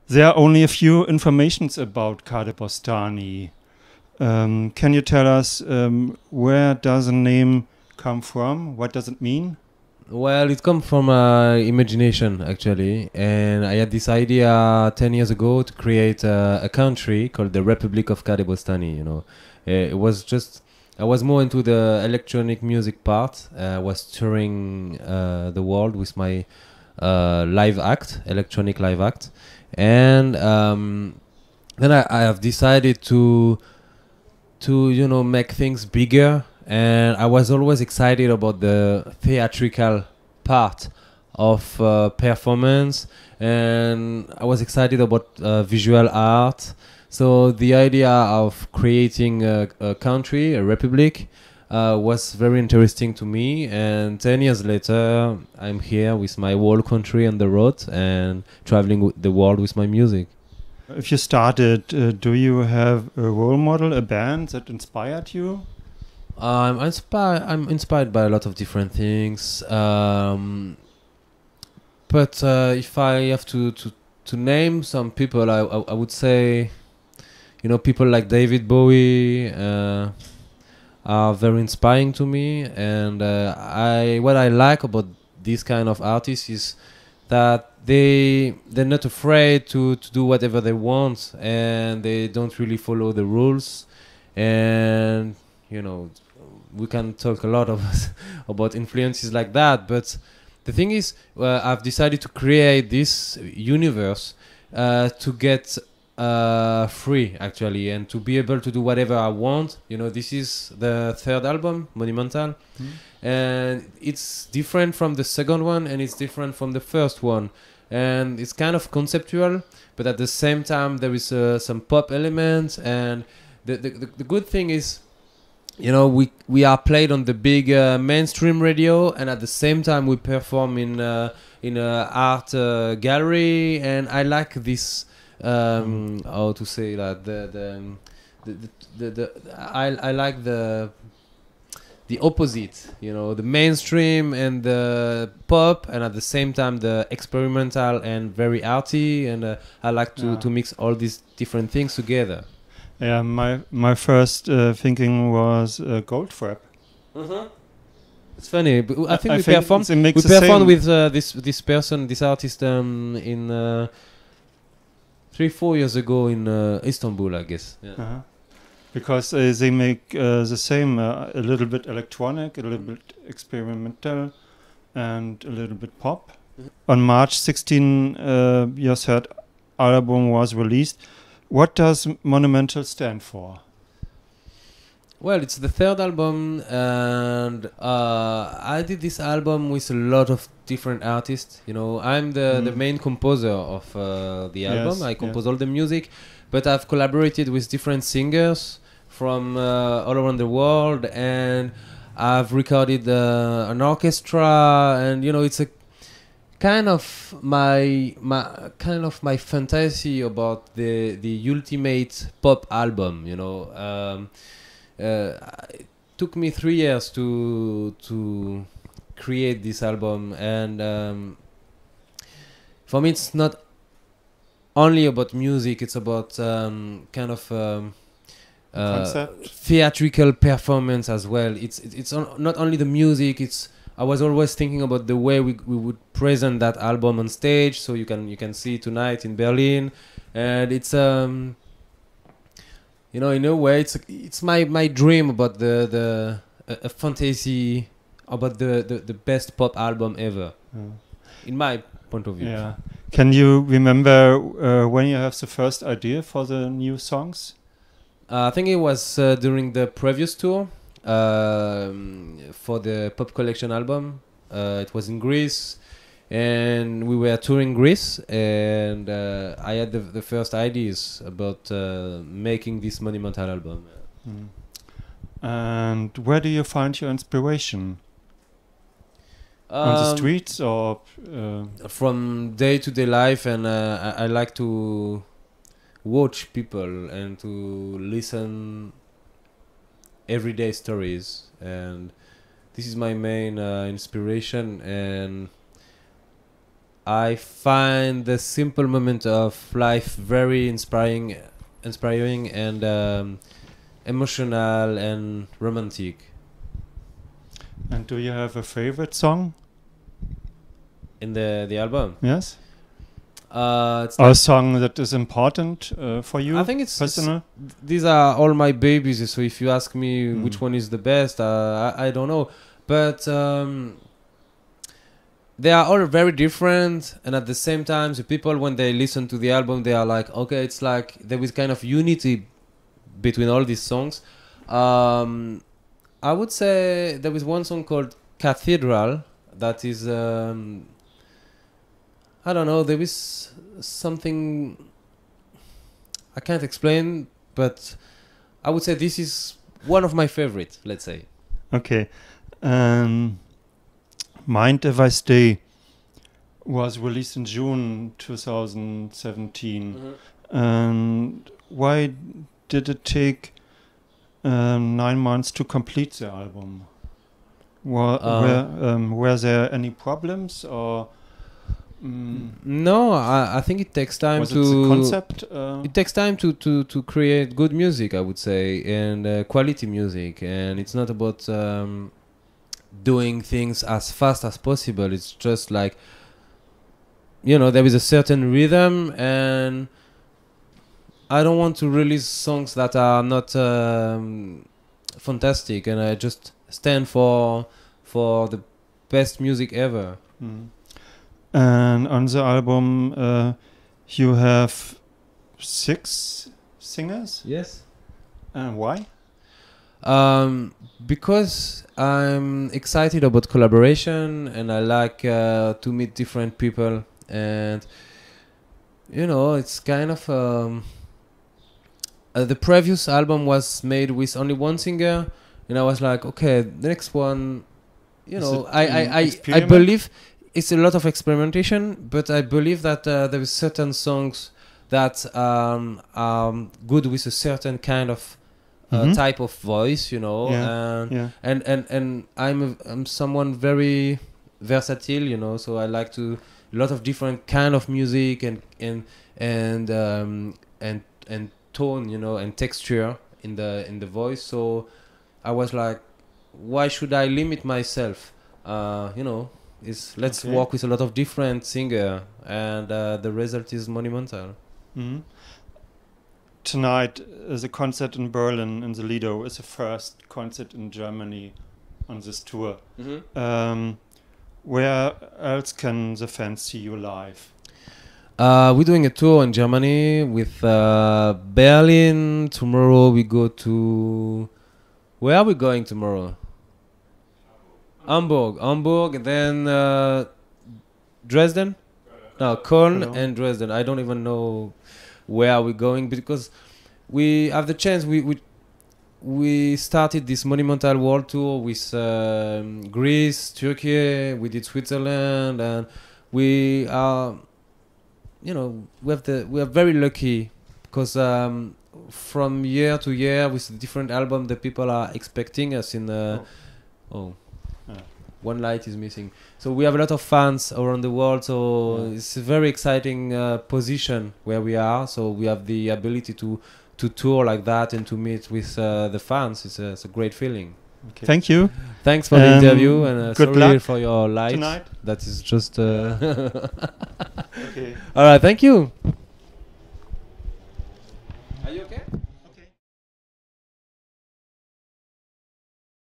There are only a few informations about Kadebostany. Can you tell us where does the name come from? What does it mean? Well, it comes from imagination, actually. And I had this idea 10 years ago to create a country called the Republic of Kadebostany, you know. It was just, I was more into the electronic music part. I was touring the world with my live act, electronic live act. And then I have decided to make things bigger, and I was always excited about the theatrical part of performance, and I was excited about visual art. So the idea of creating a country, a republic, was very interesting to me. And 10 years later, I'm here with my whole country on the road and traveling the world with my music. If you started, do you have a role model, a band that inspired you? I'm inspired by a lot of different things. But if I have to name some people, I would say, people like David Bowie are very inspiring to me. And what I like about this kind of artists is that they're not afraid to do whatever they want, and they don't really follow the rules. And we can talk a lot of about influences like that, but the thing is, I've decided to create this universe to get free, actually, and to be able to do whatever I want. This is the third album, Monumental. And it's different from the second one, and it's different from the first one, and it's kind of conceptual, but at the same time there is some pop elements. And the good thing is, we are played on the big mainstream radio, and at the same time we perform in a art gallery. And I like this, how to say that, I like the opposite, the mainstream and the pop, and at the same time the experimental and very arty. And I like to mix all these different things together. Yeah, my first thinking was Goldfrapp. It's funny, but I think I we think performed. they mix We the performed same. with this person, this artist, in 3-4 years ago in Istanbul, I guess. Yeah. Uh-huh. Because they make the same, a little bit electronic, a little bit experimental, and a little bit pop. On March 16, your third album was released. What does Monumental stand for? Well, it's the third album, and I did this album with a lot of different artists. I'm the main composer of the album. I compose all the music, but I've collaborated with different singers from all around the world, and I've recorded an orchestra. And it's a kind of my fantasy about the ultimate pop album. It took me 3 years to create this album, and for me it's not only about music. It's about kind of theatrical performance as well. It's not only the music. I was always thinking about the way we would present that album on stage. So you can see it tonight in Berlin, and it's in a way it's my dream about a fantasy about the best pop album ever, in my point of view. Yeah. Can you remember when you have the first idea for the new songs? I think it was during the previous tour for the Pop Collection album. It was in Greece, and we were touring Greece, and I had the first ideas about making this Monumental album. And where do you find your inspiration? On the streets, or from day-to-day life, and I like to watch people and to listen everyday stories, and this is my main inspiration. And I find the simple moment of life very inspiring and emotional and romantic. And do you have a favorite song? In the album, Yes. it's Or a song that is important for you? I think it's personal. These are all my babies. So if you ask me which one is the best, I don't know. But they are all very different, and at the same time, the people when they listen to the album, they are like, okay, it's like there is kind of unity between all these songs. I would say there is one song called Cathedral that is. I don't know. There is something I can't explain, but I would say this is one of my favorites. Let's say. Okay. Mind If I Stay was released in June 2017. And why did it take 9 months to complete the album? Were there any problems or? No, I think it takes time was to. it the concept? It takes time to create good music, I would say, and quality music. And it's not about doing things as fast as possible. It's just like, there is a certain rhythm, and I don't want to release songs that are not fantastic. And I just stand for the best music ever. And on the album, you have 6 singers? Yes. And why? Because I'm excited about collaboration, and I like to meet different people. And, it's kind of... the previous album was made with only one singer, and I was like, okay, the next one... I believe... It's a lot of experimentation, but I believe that there is certain songs that are good with a certain kind of type of voice, and I'm someone very versatile, so I like to a lot of different kind of music and tone, and texture in the voice. So I was like, why should I limit myself? Let's work with a lot of different singer, and the result is monumental. Tonight is a concert in Berlin in the LIDO. It's the first concert in Germany on this tour. Where else can the fans see you live? We're doing a tour in Germany with Berlin. Tomorrow we go to... Where are we going tomorrow? Hamburg, and then Dresden? No, Cologne and Dresden. I don't even know where we're going, because we have the chance. We started this monumental world tour with Greece, Turkey. We did Switzerland, and we are, we are very lucky, because from year to year with the different albums, the people are expecting us in one light is missing. So we have a lot of fans around the world. So it's a very exciting position where we are. So we have the ability to tour like that and to meet with the fans. It's a great feeling. Okay. Thank you. Thanks for the interview, and good sorry luck for your light. Tonight. That is just... Okay. All right, thank you. Are you okay?